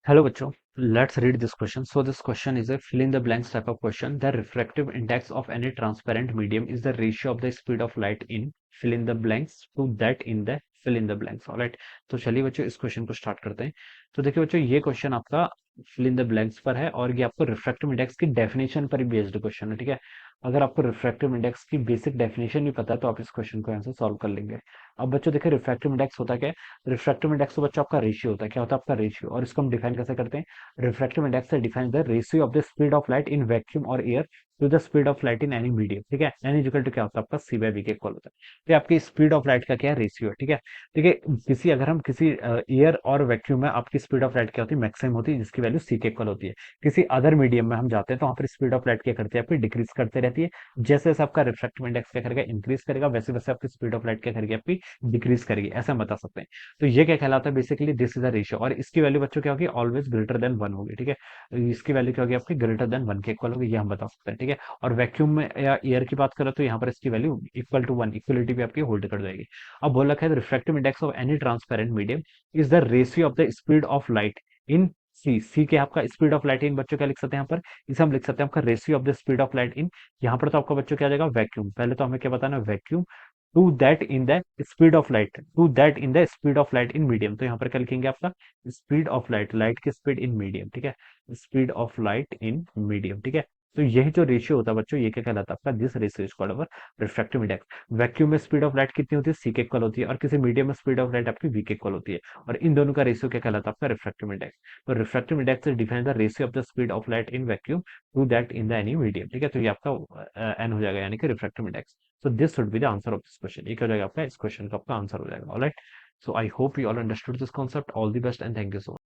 Hello, bachcho. Let's read this question. So this question is a fill in the blanks type of question. The refractive index of any transparent medium is the ratio of the speed of light in fill in the blanks to that in the fill in the blanks. Alright, तो चलिए बच्चों इस question को start करते हैं। तो देखिए बच्चों, ये क्वेश्चन आपका फिल इन द ब्लैंक्स पर है और ये आपको रिफ्रैक्टिव इंडेक्स की डेफिनेशन पर बेस्ड क्वेश्चन है। ठीक है, अगर आपको रिफ्रैक्टिव इंडेक्स की बेसिक डेफिनेशन नहीं पता है तो आप इस क्वेश्चन को यहाँ से सॉल्व कर लेंगे। अब बच्चों देखिए, रिफ्रैक्टिव इंडेक्स होता क्या है? रिफ्रैक्टिव इंडेक्स तो बच्चों आपका रेशियो होता है। क्या होता है आपका रेशियो? और इसको हम डिफाइन कैसे करते हैं? रिफ्रैक्टिव इंडेक्स से define the ratio of the speed of light in vacuum और air to the speed of light in any medium. ठीक है, एन इक्वल टू क्या होता है आपका सी बाई वी के इक्वल होता है। तो ये आपकी स्पीड ऑफ लाइट का क्या है? रेशियो है। ठीक है, देखिए किसी अगर हम किसी एयर और वैक्यूम में आपकी स्पीड ऑफ लाइट क्या होती है? मैक्सिमम होती है, जिसकी वैल्यू सी के इक्वल होती है। किसी अदर मीडियम में हम जाते हैं तो वहां पर स्पीड ऑफ लाइट क्या करती है? आपकी डिक्रीज करते रहती है। जैसे जैसे आपका रिफ्रैक्टिव इंडेक्स क्या करेगा? इंक्रीज करेगा, वैसे वैसे आपकी स्पीड ऑफ लाइट क्या करेगी? आपकी डिक्रीज करेगी। ऐसा हम बता सकते हैं। तो ये क्या कहलाता है? Basically this is a ratio, और इसकी वैल्यू बच्चों क्या होगी? ऑलवेज ग्रेटर देन वन होगी। ठीक है, इसकी वैल्यू क्या होगी? आपकी ग्रेटर देन वन के इक्वल होगी, ये हम बता सकते हैं। ठीक है, और वैक्यूम में या एयर की बात करें तो यहाँ पर इसकी value equal to one, equality भी आपकी होल्ड कर जाएगी। अब बोल रखा है refractive index of any transparent medium is the ratio of the speed of light in c. C के आपका स्पीड ऑफ लाइट इन बच्चों क्या लिख सकते हैं यहाँ पर? इसे हम लिख सकते हैं आपका ratio of the speed of light इन। यहाँ पर तो आपका बच्चों क्या आ जाएगा? वैक्यूम। पहले तो हमें क्या बताना है? Vacuum to that in the speed of light, to that in the speed of light in medium. तो यहाँ पर क्या लिखेंगे? आपका स्पीड ऑफ लाइट, लाइट की स्पीड इन मीडियम। ठीक है, speed of light in medium. ठीक है, तो यही जो रेशियो होता है बच्चों, ये क्या कहलाता है आपका? This ratio is called our refractive index. Vacuum में स्पीड ऑफ लाइट कितनी होती है? सी के इक्वल होती है, और किसी मीडियम में स्पीड ऑफ लाइट आपकी वी के इक्वल होती है। और इन दोनों का रेशियो क्या कहलाता है? आपका रिफ्रैक्टिव इंडेक्स। तो refractive index is define the ratio of the speed of light in vacuum to that in the any medium. ठीक है, तो ये आपका एन हो जाएगा, यानी कि refractive index. So this should be the answer of this question. ये क्या हो जाएगा आपका? इस क्वेश्चन का आपका आंसर हो जाएगा। Alright, so I hope you all understood this concept. All the best and thank you so much.